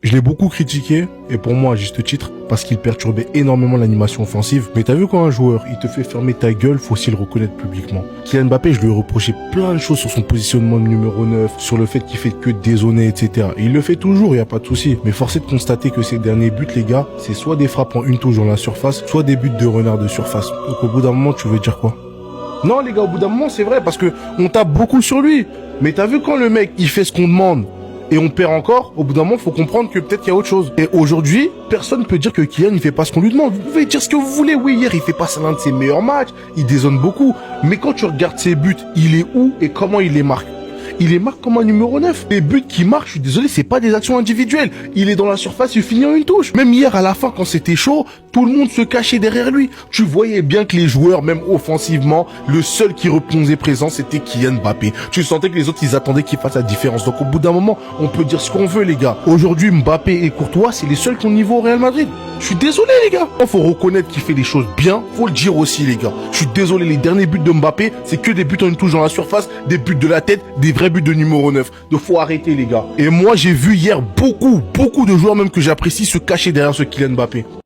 Je l'ai beaucoup critiqué, et pour moi à juste titre, parce qu'il perturbait énormément l'animation offensive. Mais t'as vu quand un joueur, il te fait fermer ta gueule, faut aussi le reconnaître publiquement. Kylian Mbappé, je lui ai reproché plein de choses sur son positionnement de numéro 9, sur le fait qu'il fait que dézonner, etc. Et il le fait toujours, y a pas de souci. Mais force est de constater que ces derniers buts, les gars, c'est soit des frappes en une touche dans la surface, soit des buts de renard de surface. Donc au bout d'un moment, tu veux dire quoi? Non les gars, au bout d'un moment, c'est vrai, parce que on tape beaucoup sur lui. Mais t'as vu quand le mec, il fait ce qu'on demande, et on perd encore, au bout d'un moment, faut comprendre que peut-être il y a autre chose. Et aujourd'hui, personne peut dire que Kylian, il fait pas ce qu'on lui demande. Vous pouvez dire ce que vous voulez. Oui, hier, il fait pas l'un de ses meilleurs matchs, il dézone beaucoup. Mais quand tu regardes ses buts, il est où et comment il les marque? Il les marque comme un numéro 9. Les buts qui marquent, je suis désolé, c'est pas des actions individuelles. Il est dans la surface, il finit en une touche. Même hier, à la fin, quand c'était chaud, tout le monde se cachait derrière lui. Tu voyais bien que les joueurs, même offensivement, le seul qui répondait présent, c'était Kylian Mbappé. Tu sentais que les autres, ils attendaient qu'il fasse la différence. Donc au bout d'un moment, on peut dire ce qu'on veut, les gars. Aujourd'hui, Mbappé et Courtois, c'est les seuls qui ont niveau au Real Madrid. Je suis désolé, les gars. Il faut reconnaître qu'il fait les choses bien. Faut le dire aussi, les gars. Je suis désolé, les derniers buts de Mbappé, c'est que des buts en une touche dans la surface, des buts de la tête, des vrais buts de numéro 9. Donc faut arrêter, les gars. Et moi, j'ai vu hier beaucoup de joueurs même que j'apprécie se cacher derrière ce Kylian Mbappé.